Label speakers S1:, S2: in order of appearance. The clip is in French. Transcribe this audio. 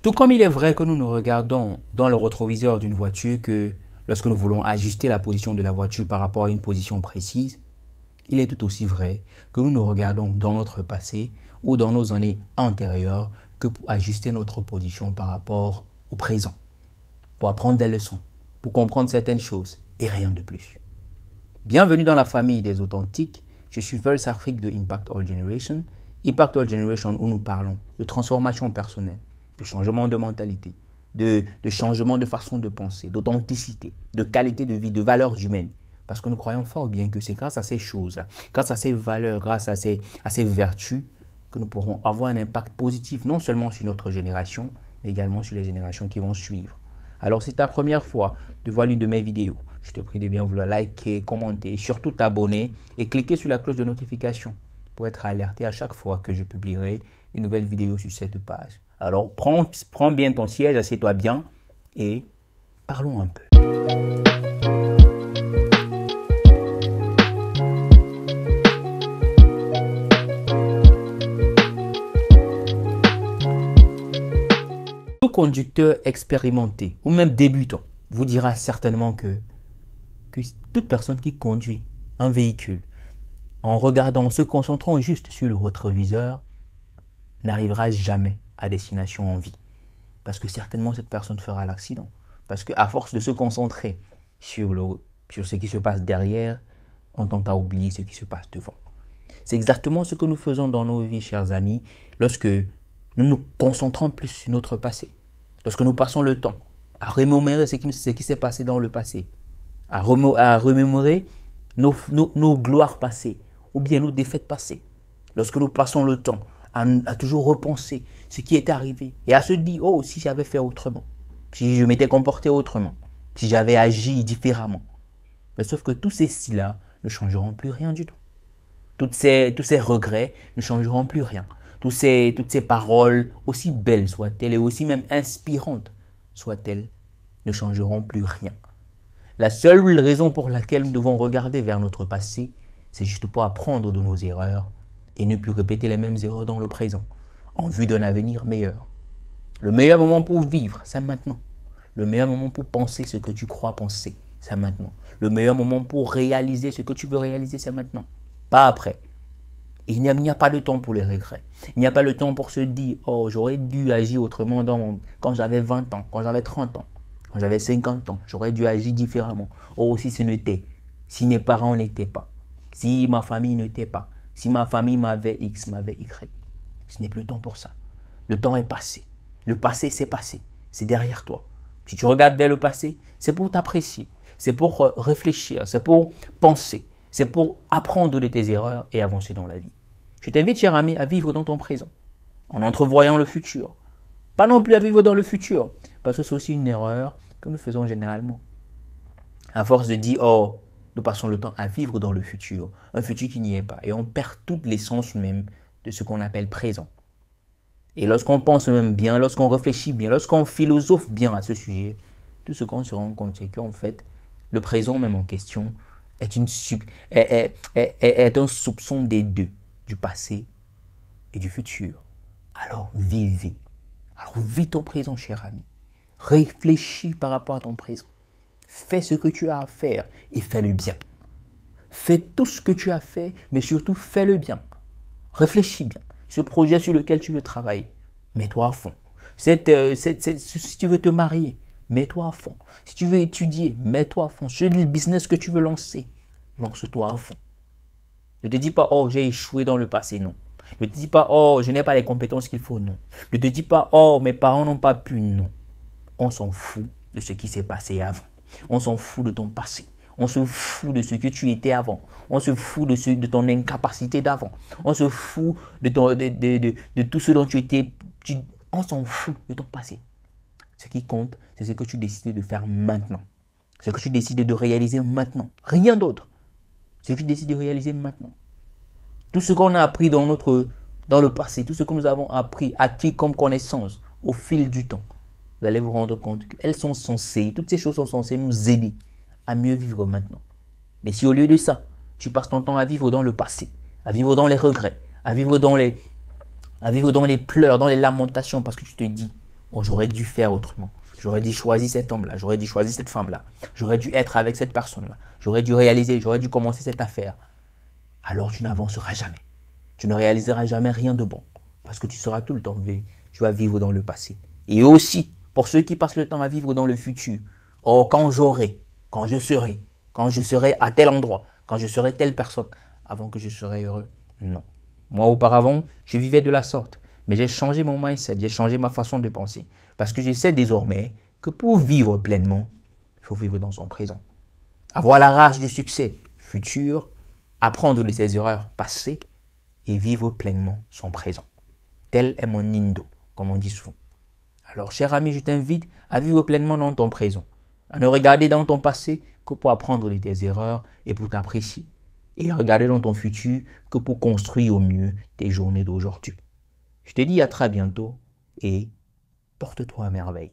S1: Tout comme il est vrai que nous nous regardons dans le rétroviseur d'une voiture que lorsque nous voulons ajuster la position de la voiture par rapport à une position précise, il est tout aussi vrai que nous nous regardons dans notre passé ou dans nos années antérieures que pour ajuster notre position par rapport au présent, pour apprendre des leçons, pour comprendre certaines choses et rien de plus. Bienvenue dans la famille des authentiques. Je suis Verse Afrique de Impact All Generation. Impact All Generation où nous parlons de transformation personnelle, de changement de mentalité, de changement de façon de penser, d'authenticité, de qualité de vie, de valeurs humaines. Parce que nous croyons fort bien que c'est grâce à ces choses-là, grâce à ces valeurs, grâce à ces vertus, que nous pourrons avoir un impact positif, non seulement sur notre génération, mais également sur les générations qui vont suivre. Alors, si c'est ta première fois de voir l'une de mes vidéos, je te prie de bien vouloir liker, commenter, surtout t'abonner et cliquer sur la cloche de notification pour être alerté à chaque fois que je publierai une nouvelle vidéo sur cette page. Alors, prends bien ton siège, assieds-toi bien et parlons un peu. Tout conducteur expérimenté ou même débutant vous dira certainement que toute personne qui conduit un véhicule en regardant, en se concentrant juste sur le rétroviseur, n'arrivera jamais à destination en vie. Parce que certainement cette personne fera l'accident. Parce qu'à force de se concentrer sur ce qui se passe derrière, on tend à oublier ce qui se passe devant. C'est exactement ce que nous faisons dans nos vies, chers amis, lorsque nous nous concentrons plus sur notre passé. Lorsque nous passons le temps à remémorer ce qui s'est passé dans le passé, à remémorer nos gloires passées ou bien nos défaites passées. Lorsque nous passons le temps à toujours repenser ce qui est arrivé et à se dire, oh, si j'avais fait autrement, si je m'étais comporté autrement, si j'avais agi différemment. Mais sauf que tous ces si-là ne changeront plus rien du tout. Tous ces regrets ne changeront plus rien. Toutes ces paroles, aussi belles soient-elles et aussi même inspirantes soient-elles, ne changeront plus rien. La seule raison pour laquelle nous devons regarder vers notre passé, c'est juste pour apprendre de nos erreurs et ne plus répéter les mêmes erreurs dans le présent, en vue d'un avenir meilleur. Le meilleur moment pour vivre, c'est maintenant. Le meilleur moment pour penser ce que tu crois penser, c'est maintenant. Le meilleur moment pour réaliser ce que tu veux réaliser, c'est maintenant. Pas après. Il n'y a pas de temps pour les regrets. Il n'y a pas le temps pour se dire, oh, j'aurais dû agir autrement quand j'avais 20 ans, quand j'avais 30 ans. Quand j'avais 50 ans, j'aurais dû agir différemment. Oh, si ce n'était, si mes parents n'étaient pas, si ma famille n'était pas, si ma famille m'avait X, m'avait Y. Ce n'est plus le temps pour ça. Le temps est passé. Le passé, c'est passé. C'est derrière toi. Si tu regardes vers le passé, c'est pour t'apprécier. C'est pour réfléchir. C'est pour penser. C'est pour apprendre de tes erreurs et avancer dans la vie. Je t'invite, cher ami, à vivre dans ton présent, en entrevoyant le futur. Pas non plus à vivre dans le futur, parce que c'est aussi une erreur que nous faisons généralement. À force de dire, oh, nous passons le temps à vivre dans le futur, un futur qui n'y est pas, et on perd toute l'essence même de ce qu'on appelle présent. Et lorsqu'on pense même bien, lorsqu'on réfléchit bien, lorsqu'on philosophe bien à ce sujet, tout ce qu'on se rend compte, c'est qu'en fait, le présent même en question est un soupçon des deux, du passé et du futur. Alors, vivez. Alors, vis ton présent, cher ami. Réfléchis par rapport à ton présent. Fais ce que tu as à faire et fais-le bien. Fais tout ce que tu as fait, mais surtout fais-le bien. Réfléchis bien. Ce projet sur lequel tu veux travailler, mets-toi à fond. Si tu veux te marier, mets-toi à fond. Si tu veux étudier, mets-toi à fond. Si c'est le business que tu veux lancer, lance-toi à fond. Ne te dis pas, oh, j'ai échoué dans le passé, non. Ne te dis pas, oh, je n'ai pas les compétences qu'il faut, non. Ne te dis pas, oh, mes parents n'ont pas pu, non. On s'en fout de ce qui s'est passé avant. On s'en fout de ton passé. On se fout de ce que tu étais avant. On se fout de ton incapacité d'avant. On se fout de tout ce dont tu étais. On s'en fout de ton passé. Ce qui compte, c'est ce que tu décides de faire maintenant. Ce que tu décides de réaliser maintenant. Rien d'autre. Ce que tu décides de réaliser maintenant. Tout ce qu'on a appris dans le passé, tout ce que nous avons appris, acquis comme connaissance au fil du temps, vous allez vous rendre compte qu'elles sont censées, toutes ces choses sont censées nous aider à mieux vivre maintenant. Mais si au lieu de ça, tu passes ton temps à vivre dans le passé, à vivre dans les regrets, à vivre dans les pleurs, dans les lamentations, parce que tu te dis, Oh, j'aurais dû faire autrement. J'aurais dû choisir cet homme-là. J'aurais dû choisir cette femme-là. J'aurais dû être avec cette personne-là. J'aurais dû réaliser, j'aurais dû commencer cette affaire. Alors tu n'avanceras jamais. Tu ne réaliseras jamais rien de bon. Parce que tu seras tout le temps, tu vas vivre dans le passé. Et aussi, pour ceux qui passent le temps à vivre dans le futur, oh, quand j'aurai, quand je serai à tel endroit, quand je serai telle personne, avant que je serai heureux. Non. Moi, auparavant, je vivais de la sorte. Mais j'ai changé mon mindset, j'ai changé ma façon de penser. Parce que je sais désormais que pour vivre pleinement, il faut vivre dans son présent. Avoir la rage du succès futur, apprendre de ses erreurs passées et vivre pleinement son présent. Tel est mon Nindo, comme on dit souvent. Alors, cher ami, je t'invite à vivre pleinement dans ton présent, à ne regarder dans ton passé que pour apprendre de tes erreurs et pour t'apprécier, et à regarder dans ton futur que pour construire au mieux tes journées d'aujourd'hui. Je te dis à très bientôt et porte-toi à merveille.